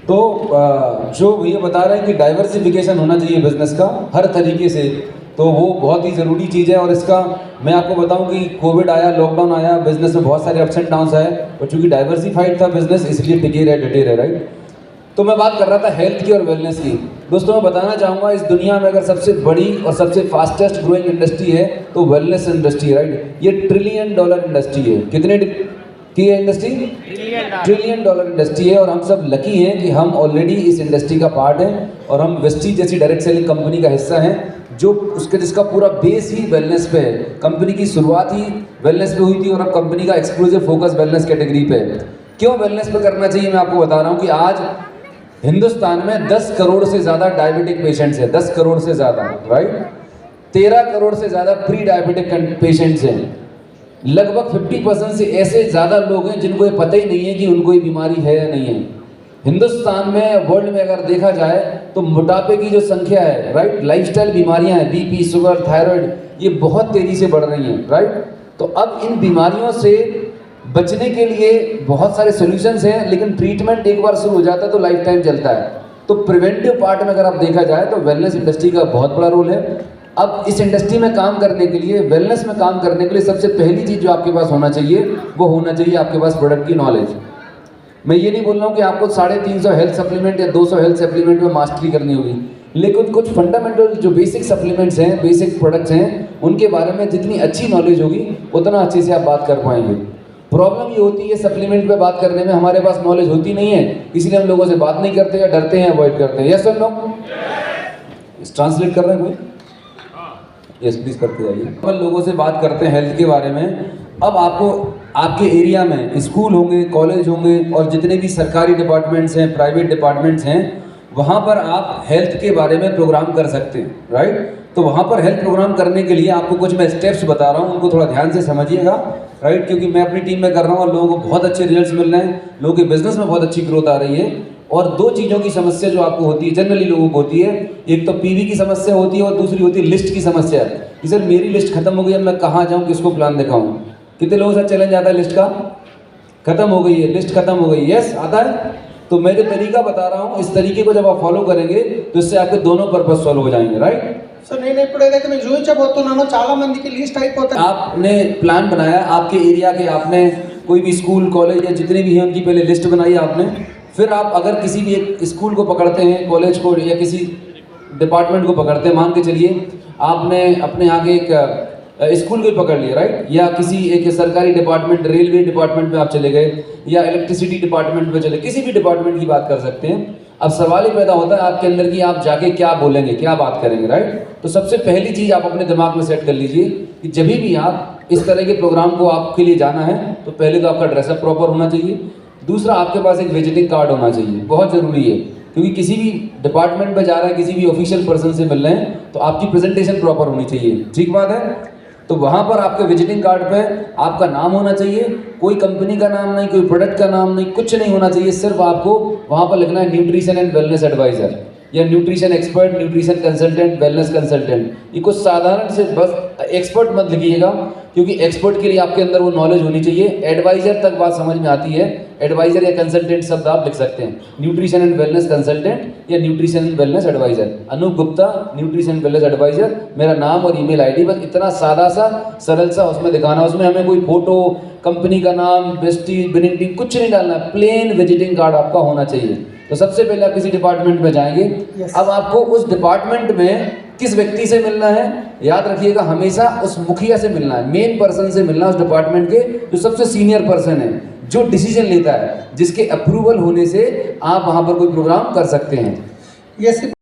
तो जो भैया बता रहे हैं कि डाइवर्सिफिकेशन होना चाहिए बिजनेस का हर तरीके से, तो वो बहुत ही ज़रूरी चीज़ है। और इसका मैं आपको बताऊं कि कोविड आया, लॉकडाउन आया, बिजनेस में बहुत सारे अप्स एंड डाउन्स आए, और चूंकि डाइवर्सिफाइड था बिजनेस इसलिए टिके रहे, डटे रहे, राइट। तो मैं बात कर रहा था हेल्थ की और वेलनेस की। दोस्तों मैं बताना चाहूँगा, इस दुनिया में अगर सबसे बड़ी और सबसे फास्टेस्ट ग्रोइंग इंडस्ट्री है तो वेलनेस इंडस्ट्री है, राइट। ये $1 ट्रिलियन इंडस्ट्री है। कितने की है इंडस्ट्री? $1 ट्रिलियन इंडस्ट्री है। और हम सब लकी हैं कि हम ऑलरेडी इस इंडस्ट्री का पार्ट हैं, और हम वेस्टीज जैसी डायरेक्ट सेलिंग कंपनी का हिस्सा हैं, जो उसके जिसका पूरा बेस ही वेलनेस पे है। कंपनी की शुरुआत ही वेलनेस पे हुई थी, और अब कंपनी का एक्सक्लूसिव फोकस वेलनेस कैटेगरी पे है। क्यों वेलनेस पे करना चाहिए, मैं आपको बता रहा हूँ कि आज हिंदुस्तान में 10 करोड़ से ज़्यादा डायबिटिक पेशेंट्स हैं, 10 करोड़ से ज़्यादा, राइट। 13 करोड़ से ज़्यादा प्री डायबिटिक पेशेंट्स हैं। लगभग 50% से ऐसे ज़्यादा लोग हैं जिनको ये पता ही नहीं है कि उनको ये बीमारी है या नहीं है। हिंदुस्तान में, वर्ल्ड में अगर देखा जाए तो मोटापे की जो संख्या है, राइट, लाइफस्टाइल बीमारियां हैं, बीपी, शुगर, थायराइड, ये बहुत तेज़ी से बढ़ रही हैं, राइट। तो अब इन बीमारियों से बचने के लिए बहुत सारे सॉल्यूशंस हैं, लेकिन ट्रीटमेंट एक बार शुरू हो जाता है तो लाइफ टाइम चलता है। तो प्रिवेंटिव पार्ट में अगर आप देखा जाए तो वेलनेस इंडस्ट्री का बहुत बड़ा रोल है। अब इस इंडस्ट्री में काम करने के लिए, वेलनेस में काम करने के लिए सबसे पहली चीज़ जो आपके पास होना चाहिए वो होना चाहिए आपके पास प्रोडक्ट की नॉलेज। मैं ये नहीं बोल रहा हूँ कि आपको 350 हेल्थ सप्लीमेंट या 200 हेल्थ सप्लीमेंट में मास्टरी करनी होगी, लेकिन कुछ फंडामेंटल जो बेसिक सप्लीमेंट्स हैं, बेसिक प्रोडक्ट्स हैं, उनके बारे में जितनी अच्छी नॉलेज होगी उतना अच्छे से आप बात कर पाएंगे। प्रॉब्लम ये होती है सप्लीमेंट पे बात करने में, हमारे पास नॉलेज होती नहीं है, इसलिए हम लोगों से बात नहीं करते या डरते हैं, अवॉइड करते हैं। यस और नो? ट्रांसलेट कर रहे हैं कोई? यस प्लीज करते जाइए। अपन लोगों से बात करते हैं हेल्थ के बारे में। अब आपको आपके एरिया में स्कूल होंगे, कॉलेज होंगे, और जितने भी सरकारी डिपार्टमेंट्स हैं, प्राइवेट डिपार्टमेंट्स हैं, वहाँ पर आप हेल्थ के बारे में प्रोग्राम कर सकते हैं, राइट। तो वहाँ पर हेल्थ प्रोग्राम करने के लिए आपको कुछ मैं स्टेप्स बता रहा हूँ, उनको थोड़ा ध्यान से समझिएगा, राइट, क्योंकि मैं अपनी टीम में कर रहा हूँ और लोगों को बहुत अच्छे रिजल्ट्स मिल रहे हैं, लोगों के बिजनेस में बहुत अच्छी ग्रोथ आ रही है। और दो चीज़ों की समस्या जो आपको होती है, जनरली लोगों को होती है, एक तो पीवी की समस्या होती है और दूसरी होती है लिस्ट की समस्या कि सर मेरी लिस्ट खत्म हो गई, अब मैं कहाँ जाऊँ, किसको प्लान दिखाऊँ। कितने लोगों से चैलेंज आता है लिस्ट का? खत्म हो गई है, लिस्ट खत्म हो गई, यस आता है। तो मैं जो तरीका बता रहा हूँ, इस तरीके को जब आप फॉलो करेंगे तो इससे आपके दोनों पर्पस सॉल्व हो जाएंगे, राइट। సో నేను ఇప్పుడు ఏదైతే నేను చూపించబోతున్నానో చాలా మందికి లిస్ట్ అయిపోతుంది। आपने प्लान बनाया, आपके एरिया के आपने कोई भी स्कूल, कॉलेज या जितने भी हैं उनकी पहले लिस्ट बनाई आपने। फिर आप अगर किसी भी एक स्कूल को पकड़ते हैं, कॉलेज को, या किसी डिपार्टमेंट को पकड़ते हैं, मान के चलिए आपने अपने यहाँ के एक स्कूल को पकड़ लिया, राइट, या किसी एक सरकारी डिपार्टमेंट, रेलवे डिपार्टमेंट में आप चले गए, या इलेक्ट्रिसिटी डिपार्टमेंट में चले, किसी भी डिपार्टमेंट की बात कर सकते हैं। अब सवाल ही पैदा होता है आपके अंदर कि आप जाके क्या बोलेंगे, क्या बात करेंगे, राइट। तो सबसे पहली चीज़ आप अपने दिमाग में सेट कर लीजिए कि जब भी आप इस तरह के प्रोग्राम को आपके लिए जाना है तो पहले तो आपका ड्रेसअप प्रॉपर होना चाहिए, दूसरा आपके पास एक विजिटिंग कार्ड होना चाहिए, बहुत ज़रूरी है, क्योंकि किसी भी डिपार्टमेंट में जा रहे हैं, किसी भी ऑफिशियल पर्सन से मिल रहे हैं, तो आपकी प्रेजेंटेशन प्रॉपर होनी चाहिए, ठीक बात है। तो वहाँ पर आपके विजिटिंग कार्ड पे आपका नाम होना चाहिए, कोई कंपनी का नाम नहीं, कोई प्रोडक्ट का नाम नहीं, कुछ नहीं होना चाहिए, सिर्फ आपको वहाँ पर लिखना है न्यूट्रिशन एंड वेलनेस एडवाइज़र, या nutrition expert, nutrition consultant, wellness consultant. ये कुछ साधारण से, बस एक्सपर्ट मत लिखिएगा, क्योंकि एक्सपर्ट के लिए आपके अंदर वो नॉलेज होनी चाहिए। एडवाइज़र तक बात समझ में आती है, एडवाइज़र या कंसल्टेंट शब्द आप लिख सकते हैं, न्यूट्रिशन एंड वेलनेस कंसल्टेंट या nutrition and wellness advisor. Anoop Gupta, nutrition and wellness advisor, मेरा नाम और ईमेल आईडी, बस इतना सादा सा, सरल सा उसमें दिखाना। उसमें हमें कोई फोटो, कंपनी का नाम, बेस्टी, विनिंग टीम, कुछ नहीं डालना, प्लेन विजिटिंग कार्ड आपका होना चाहिए। तो सबसे पहले आप किसी डिपार्टमेंट में जाएंगे, अब आपको उस डिपार्टमेंट में किस व्यक्ति से मिलना है, याद रखिएगा, हमेशा उस मुखिया से मिलना है, मेन पर्सन से मिलना है, उस डिपार्टमेंट के जो सबसे सीनियर पर्सन है, जो डिसीजन लेता है, जिसके अप्रूवल होने से आप वहाँ पर कोई प्रोग्राम कर सकते हैं।